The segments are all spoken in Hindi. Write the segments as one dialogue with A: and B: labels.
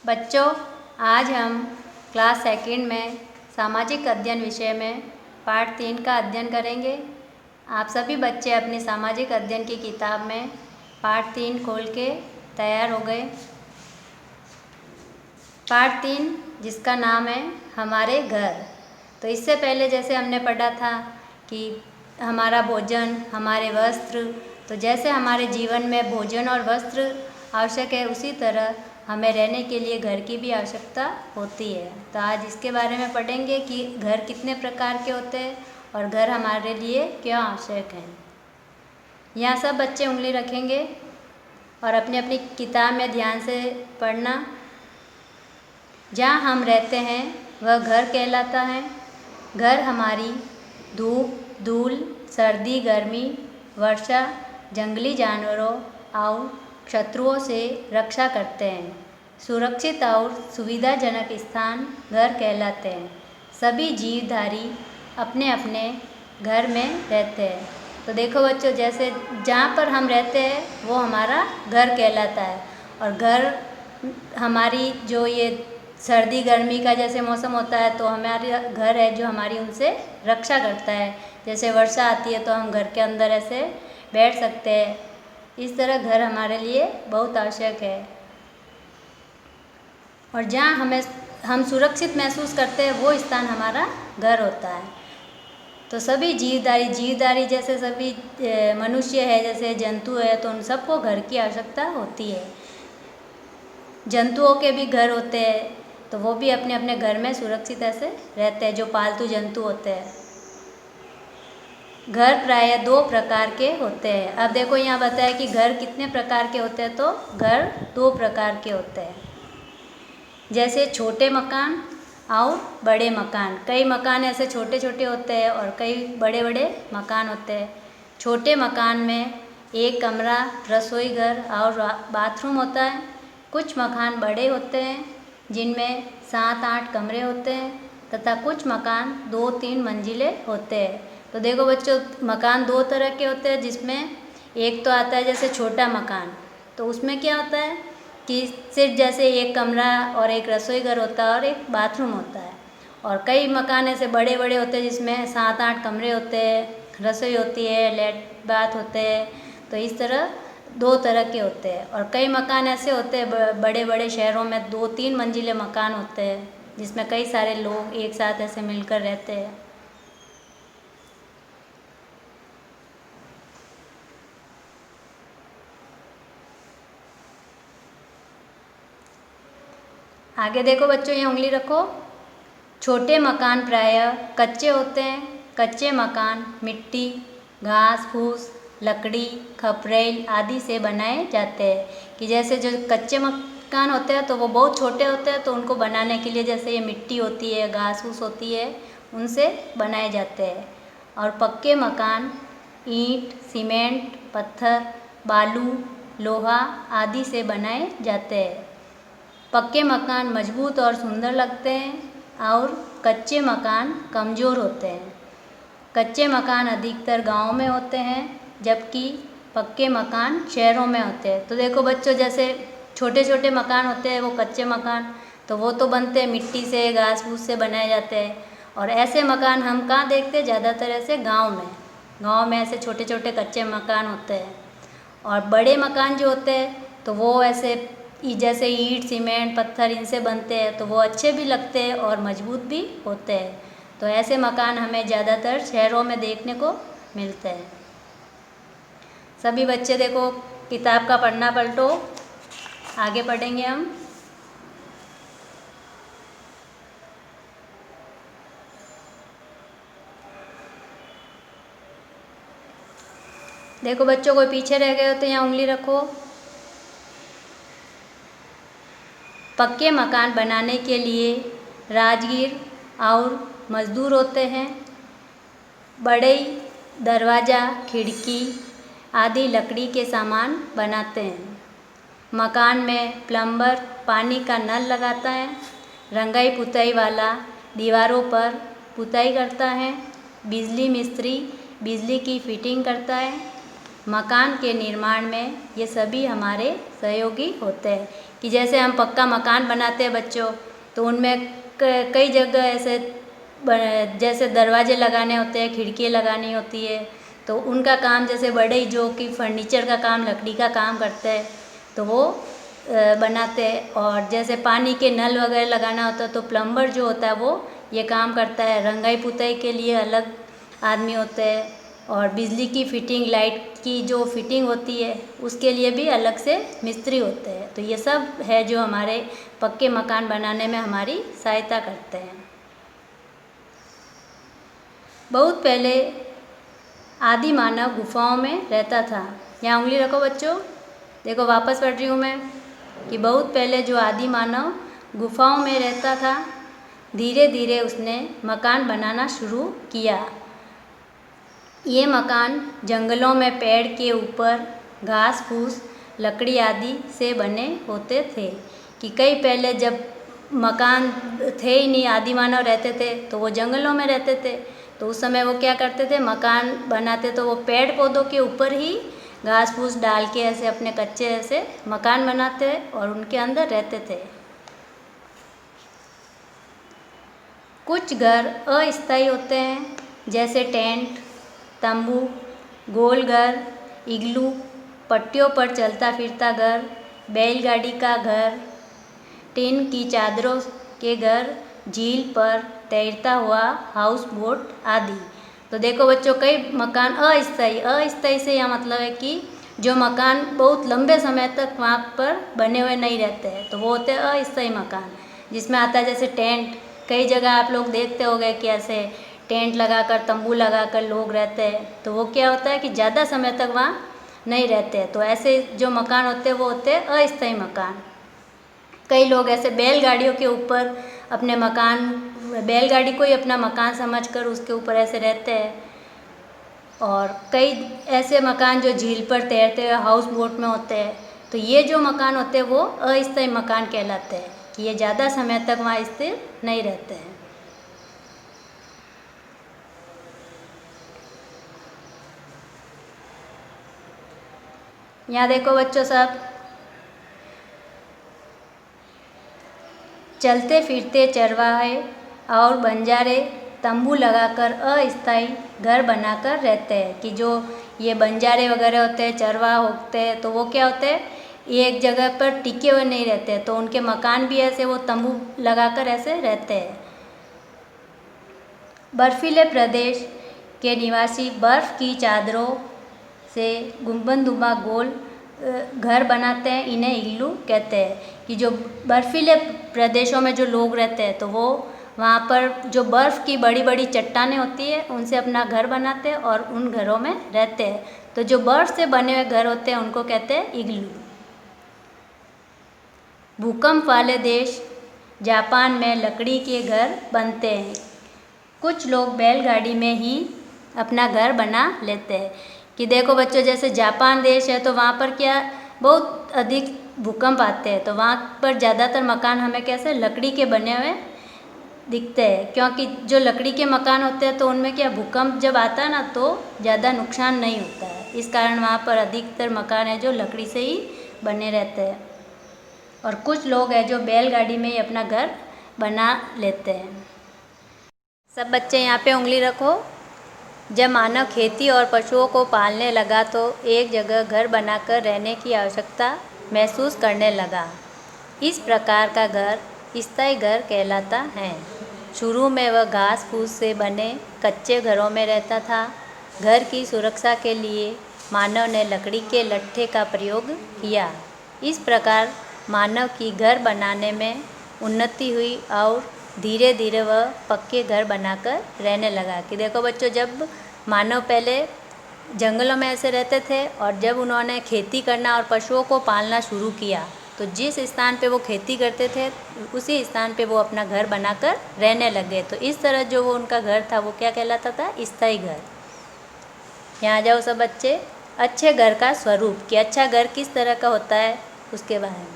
A: बच्चों, आज हम क्लास सेकंड में सामाजिक अध्ययन विषय में पाठ 3 का अध्ययन करेंगे। आप सभी बच्चे अपनी सामाजिक अध्ययन की किताब में पाठ 3 खोल के तैयार हो गए। पाठ 3 जिसका नाम है हमारे घर। तो इससे पहले जैसे हमने पढ़ा था कि हमारा भोजन, हमारे वस्त्र, तो जैसे हमारे जीवन में भोजन और वस्त्र आवश्यक है, उसी तरह हमें रहने के लिए घर की भी आवश्यकता होती है। तो आज इसके बारे में पढ़ेंगे कि घर कितने प्रकार के होते हैं और घर हमारे लिए क्यों आवश्यक है। यहाँ सब बच्चे उंगली रखेंगे और अपनी अपनी किताब में ध्यान से पढ़ना। जहाँ हम रहते हैं वह घर कहलाता है। घर हमारी धूप, धूल, सर्दी, गर्मी, वर्षा, जंगली जानवरों और शत्रुओं से रक्षा करते हैं। सुरक्षित और सुविधाजनक स्थान घर कहलाते हैं। सभी जीवधारी अपने अपने घर में रहते हैं। तो देखो बच्चों, जैसे जहाँ पर हम रहते हैं वो हमारा घर कहलाता है। और घर हमारी जो ये सर्दी गर्मी का जैसे मौसम होता है तो हमारे घर है जो हमारी उनसे रक्षा करता है। जैसे वर्षा आती है तो हम घर के अंदर ऐसे बैठ सकते हैं। इस तरह घर हमारे लिए बहुत आवश्यक है। और जहाँ हम सुरक्षित महसूस करते हैं वो स्थान हमारा घर होता है। तो सभी जीवधारी जैसे सभी मनुष्य है, जैसे जंतु है, तो उन सबको घर की आवश्यकता होती है। जंतुओं के भी घर होते हैं, तो वो भी अपने अपने घर में सुरक्षित ऐसे रहते हैं, जो पालतू जंतु होते हैं। घर प्रायः 2 प्रकार के होते हैं। अब देखो यहाँ बताया कि घर कितने प्रकार के होते हैं, तो घर 2 प्रकार के होते हैं। जैसे छोटे मकान और बड़े मकान। कई मकान ऐसे छोटे छोटे होते हैं और कई बड़े बड़े मकान होते हैं। छोटे मकान में एक कमरा, रसोई घर और बाथरूम होता है। कुछ मकान बड़े होते हैं जिनमें 7-8 कमरे होते हैं तथा कुछ मकान 2-3 मंजिले होते हैं। तो देखो बच्चों, मकान 2 तरह के होते हैं, जिसमें एक तो आता है जैसे छोटा मकान। तो उसमें क्या होता है कि सिर्फ जैसे एक कमरा और एक रसोई घर होता है और एक बाथरूम होता है। और कई मकान ऐसे बड़े बड़े होते हैं जिसमें 7-8 कमरे होते हैं, रसोई होती है, लेट बाथ होते हैं। तो इस तरह 2 तरह के होते हैं। और कई मकान ऐसे होते हैं बड़े बड़े शहरों में 2-3 मंजिले मकान होते हैं, जिसमें कई सारे लोग एक साथ ऐसे मिलकर रहते हैं। आगे देखो बच्चों, ये उंगली रखो। छोटे मकान प्रायः कच्चे होते हैं। कच्चे मकान मिट्टी, घास फूस, लकड़ी, खपरेल आदि से बनाए जाते हैं। कि जैसे जो कच्चे मकान होते हैं तो वो बहुत छोटे होते हैं, तो उनको बनाने के लिए जैसे ये मिट्टी होती है, घास फूस होती है, उनसे बनाए जाते हैं। और पक्के मकान ईंट, सीमेंट, पत्थर, बालू, लोहा आदि से बनाए जाते हैं। पक्के मकान मजबूत और सुंदर लगते हैं और कच्चे मकान कमज़ोर होते हैं। कच्चे मकान अधिकतर गाँव में होते हैं, जबकि पक्के मकान शहरों में होते हैं। तो देखो बच्चों, जैसे छोटे छोटे मकान होते हैं वो कच्चे मकान, तो वो तो बनते हैं मिट्टी से, घास फूस से बनाए जाते हैं। और ऐसे मकान हम कहाँ देखते हैं? ज़्यादातर ऐसे गाँव में। गाँव में ऐसे छोटे छोटे कच्चे मकान होते हैं। और बड़े मकान जो होते हैं तो वो ऐसे जैसे ईंट, सीमेंट, पत्थर इनसे बनते हैं, तो वो अच्छे भी लगते हैं और मजबूत भी होते हैं। तो ऐसे मकान हमें ज़्यादातर शहरों में देखने को मिलते हैं। सभी बच्चे देखो, किताब का पन्ना पलटो, आगे पढ़ेंगे हम। देखो बच्चों, कोई पीछे रह गए हो तो यहाँ उंगली रखो। पक्के मकान बनाने के लिए राजगीर और मजदूर होते हैं। बढ़ई, दरवाज़ा, खिड़की आदि लकड़ी के सामान बनाते हैं। मकान में प्लम्बर पानी का नल लगाता है। रंगाई पुताई वाला दीवारों पर पुताई करता है। बिजली मिस्त्री बिजली की फिटिंग करता है। मकान के निर्माण में ये सभी हमारे सहयोगी होते हैं। कि जैसे हम पक्का मकान बनाते हैं बच्चों, तो उनमें कई जगह ऐसे जैसे दरवाजे लगाने होते हैं, खिड़की लगानी होती है, तो उनका काम जैसे बड़े जो कि फर्नीचर का काम, लकड़ी का काम करते हैं, तो वो बनाते हैं। और जैसे पानी के नल वगैरह लगाना होता है, तो प्लम्बर जो होता है वो ये काम करता है। रंगाई पुताई के लिए अलग आदमी होते हैं, और बिजली की फिटिंग, लाइट की जो फिटिंग होती है उसके लिए भी अलग से मिस्त्री होते हैं। तो ये सब है जो हमारे पक्के मकान बनाने में हमारी सहायता करते हैं। बहुत पहले आदि मानव गुफाओं में रहता था। यहाँ उंगली रखो बच्चों, देखो वापस पढ़ रही हूँ मैं कि बहुत पहले जो आदि मानव गुफाओं में रहता था, धीरे धीरे उसने मकान बनाना शुरू किया। ये मकान जंगलों में पेड़ के ऊपर घास फूस, लकड़ी आदि से बने होते थे। कि कई पहले जब मकान थे ही नहीं, आदि मानव रहते थे, तो वो जंगलों में रहते थे। तो उस समय वो क्या करते थे, मकान बनाते तो वो पेड़ पौधों के ऊपर ही घास फूस डाल के ऐसे अपने कच्चे ऐसे मकान बनाते और उनके अंदर रहते थे। कुछ घर अस्थायी होते हैं, जैसे टेंट, तंबू, गोल घर, इग्लू, पट्टियों पर चलता फिरता घर, बैलगाड़ी का घर, टिन की चादरों के घर, झील पर तैरता हुआ हाउस बोट आदि। तो देखो बच्चों, कई मकान अस्थायी से यह मतलब है कि जो मकान बहुत लंबे समय तक वहाँ पर बने हुए नहीं रहते हैं, तो वो होते हैं अस्थायी मकान। जिसमें आता है जैसे टेंट, कई जगह आप लोग देखते होंगे कि ऐसे टेंट लगाकर, तंबू लगाकर लोग रहते हैं, तो वो क्या होता है कि ज़्यादा समय तक वहाँ नहीं रहते हैं। तो ऐसे जो मकान होते हैं वो होते हैं अस्थायी मकान। कई लोग ऐसे बैलगाड़ियों के ऊपर अपने मकान, बैलगाड़ी को ही अपना मकान समझकर उसके ऊपर ऐसे रहते हैं। और कई ऐसे मकान जो झील पर तैरते हुए हाउस बोट में होते हैं। तो ये जो मकान होते हैं वो अस्थायी मकान कहलाते हैं, कि ये ज़्यादा समय तक वहाँ स्थिर नहीं रहते हैं। यहाँ देखो बच्चों, सब चलते फिरते चरवाहे और बंजारे तंबू लगाकर अस्थायी घर बनाकर रहते हैं। कि जो ये बंजारे वगैरह होते हैं, चरवाहा होते हैं, तो वो क्या होते हैं, एक जगह पर टिके हुए नहीं रहते, तो उनके मकान भी ऐसे वो तंबू लगाकर ऐसे रहते हैं। बर्फीले प्रदेश के निवासी बर्फ़ की चादरों से गुंबदनुमा गोल घर बनाते हैं, इन्हें इग्लू कहते हैं। कि जो बर्फीले प्रदेशों में जो लोग रहते हैं, तो वो वहाँ पर जो बर्फ़ की बड़ी बड़ी चट्टानें होती है उनसे अपना घर बनाते हैं और उन घरों में रहते हैं। तो जो बर्फ़ से बने हुए घर होते हैं उनको कहते हैं इग्लू। भूकंप वाले देश जापान में लकड़ी के घर बनते हैं। कुछ लोग बैलगाड़ी में ही अपना घर बना लेते हैं। कि देखो बच्चों, जैसे जापान देश है, तो वहाँ पर क्या बहुत अधिक भूकंप आते हैं, तो वहाँ पर ज़्यादातर मकान हमें कैसे लकड़ी के बने हुए दिखते हैं। क्योंकि जो लकड़ी के मकान होते हैं तो उनमें क्या भूकंप जब आता है ना, तो ज़्यादा नुकसान नहीं होता है। इस कारण वहाँ पर अधिकतर मकान है जो लकड़ी से ही बने रहते हैं। और कुछ लोग हैं जो बैलगाड़ी में ही अपना घर बना लेते हैं। सब बच्चे यहाँ पे उंगली रखो। जब मानव खेती और पशुओं को पालने लगा तो एक जगह घर बनाकर रहने की आवश्यकता महसूस करने लगा। इस प्रकार का घर स्थायी घर कहलाता है। शुरू में वह घास फूस से बने कच्चे घरों में रहता था। घर की सुरक्षा के लिए मानव ने लकड़ी के लट्ठे का प्रयोग किया। इस प्रकार मानव की घर बनाने में उन्नति हुई और धीरे धीरे वह पक्के घर बनाकर रहने लगा। कि देखो बच्चों, जब मानव पहले जंगलों में ऐसे रहते थे और जब उन्होंने खेती करना और पशुओं को पालना शुरू किया, तो जिस स्थान पे वो खेती करते थे उसी स्थान पे वो अपना घर बनाकर रहने लग गए। तो इस तरह जो वो उनका घर था वो क्या कहलाता था, स्थायी घर। यहाँ जाओ सब बच्चे, अच्छे घर का स्वरूप, कि अच्छा घर किस तरह का होता है उसके बारे में।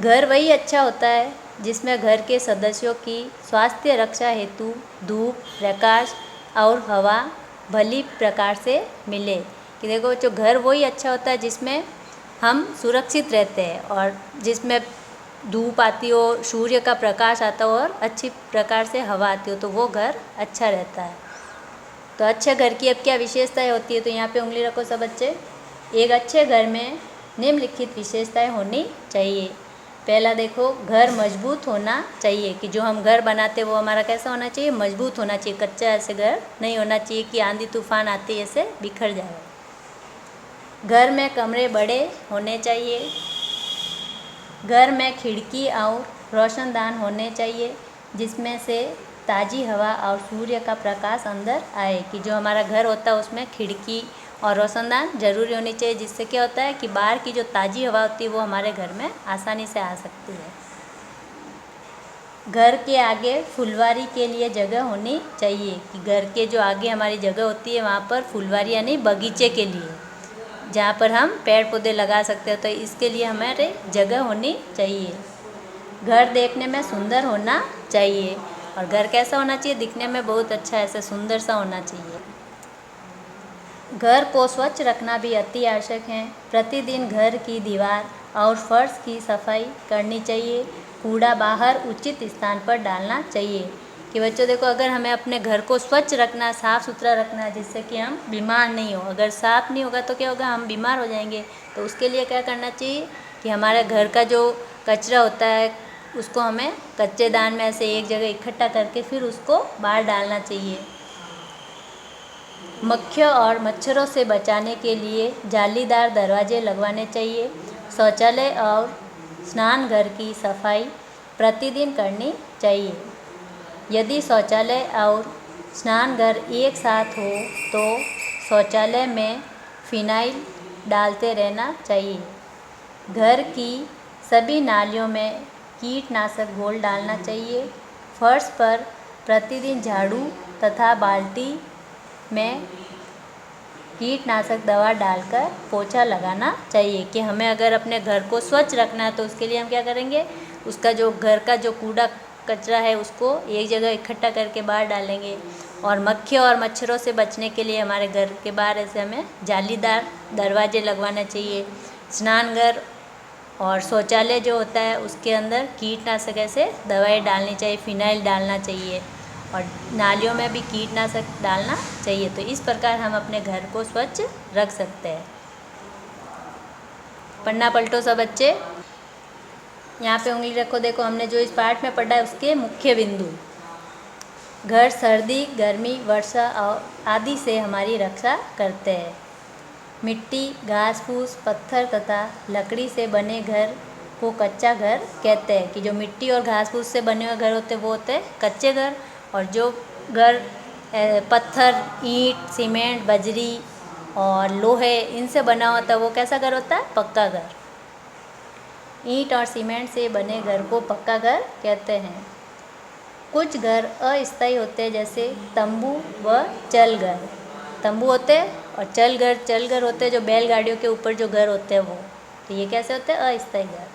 A: घर वही अच्छा होता है जिसमें घर के सदस्यों की स्वास्थ्य रक्षा हेतु धूप, प्रकाश और हवा भली प्रकार से मिले। कि देखो बच्चों, घर वही अच्छा होता है जिसमें हम सुरक्षित रहते हैं और जिसमें धूप आती हो, सूर्य का प्रकाश आता हो और अच्छी प्रकार से हवा आती हो, तो वो घर अच्छा रहता है। तो अच्छे घर की अब क्या विशेषताएं होती है, तो यहाँ पे उंगली रखो सब बच्चे। एक अच्छे घर में निम्नलिखित विशेषताएं होनी चाहिए। पहला देखो, घर मजबूत होना चाहिए, कि जो हम घर बनाते हैं वो हमारा कैसा होना चाहिए, मजबूत होना चाहिए। कच्चा ऐसे घर नहीं होना चाहिए कि आंधी तूफान आते ऐसे बिखर जाए। घर में कमरे बड़े होने चाहिए। घर में खिड़की और रोशनदान होने चाहिए, जिसमें से ताज़ी हवा और सूर्य का प्रकाश अंदर आए। कि जो हमारा घर होता है उसमें खिड़की और रोशनदान जरूरी होनी चाहिए, जिससे क्या होता है कि बाहर की जो ताज़ी हवा होती है वो हमारे घर में आसानी से आ सकती है। घर के आगे फुलवारी के लिए जगह होनी चाहिए, कि घर के जो आगे हमारी जगह होती है वहाँ पर फुलवारी यानी बगीचे के लिए, जहाँ पर हम पेड़ पौधे लगा सकते हैं, तो इसके लिए हमारे जगह होनी चाहिए। घर देखने में सुंदर होना चाहिए, और घर कैसा होना चाहिए, दिखने में बहुत अच्छा ऐसे सुंदर सा होना चाहिए। घर को स्वच्छ रखना भी अति आवश्यक है। प्रतिदिन घर की दीवार और फर्श की सफाई करनी चाहिए। कूड़ा बाहर उचित स्थान पर डालना चाहिए। कि बच्चों देखो, अगर हमें अपने घर को स्वच्छ रखना, साफ़ सुथरा रखना है, जिससे कि हम बीमार नहीं हो। अगर साफ़ नहीं होगा तो क्या होगा, हम बीमार हो जाएंगे। तो उसके लिए क्या करना चाहिए कि हमारे घर का जो कचरा होता है उसको हमें कच्चेदान में ऐसे एक जगह इकट्ठा करके फिर उसको बाहर डालना चाहिए। मक्खियों और मच्छरों से बचाने के लिए जालीदार दरवाजे लगवाने चाहिए। शौचालय और स्नान घर की सफाई प्रतिदिन करनी चाहिए। यदि शौचालय और स्नान घर एक साथ हो तो शौचालय में फिनाइल डालते रहना चाहिए। घर की सभी नालियों में कीटनाशक घोल डालना चाहिए। फर्श पर प्रतिदिन झाड़ू तथा बाल्टी में कीटनाशक दवा डालकर पोछा लगाना चाहिए। कि हमें अगर अपने घर को स्वच्छ रखना है तो उसके लिए हम क्या करेंगे, उसका जो घर का जो कूड़ा कचरा है उसको एक जगह इकट्ठा करके बाहर डालेंगे। और मक्खियों और मच्छरों से बचने के लिए हमारे घर के बाहर ऐसे हमें जालीदार दरवाजे लगवाना चाहिए। स्नान घर और शौचालय जो होता है उसके अंदर कीटनाशक ऐसे दवाई डालनी चाहिए, फिनाइल डालना चाहिए, और नालियों में भी कीटनाशक डालना चाहिए। तो इस प्रकार हम अपने घर को स्वच्छ रख सकते हैं। पन्ना पलटो सब बच्चे। यहाँ पे उंगली रखो। देखो, हमने जो इस पाठ में पढ़ा है उसके मुख्य बिंदु। घर सर्दी, गर्मी, वर्षा और आदि से हमारी रक्षा करते हैं। मिट्टी, घास फूस, पत्थर तथा लकड़ी से बने घर को कच्चा घर कहते हैं। कि जो मिट्टी और घास फूस से बने हुए घर होते हैं वो होते हैं कच्चे घर, और जो घर पत्थर, ईंट, सीमेंट, बजरी और लोहे इनसे बना होता है वो कैसा घर होता है, पक्का घर। ईंट और सीमेंट से बने घर को पक्का घर कहते हैं। कुछ घर अस्थायी होते हैं, जैसे तंबू व चल घर। तंबू होते हैं और चल घर होते हैं जो बैलगाड़ियों के ऊपर जो घर होते हैं वो। तो ये कैसे होते हैं, अस्थायी घर।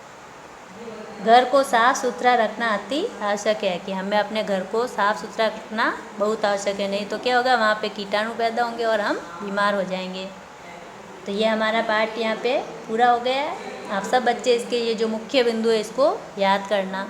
A: घर को साफ़ सुथरा रखना अति आवश्यक है। कि हमें अपने घर को साफ़ सुथरा रखना बहुत आवश्यक है, नहीं तो क्या होगा, वहाँ पे कीटाणु पैदा होंगे और हम बीमार हो जाएंगे। तो ये हमारा पाठ यहाँ पे पूरा हो गया है। आप सब बच्चे इसके ये जो मुख्य बिंदु है इसको याद करना।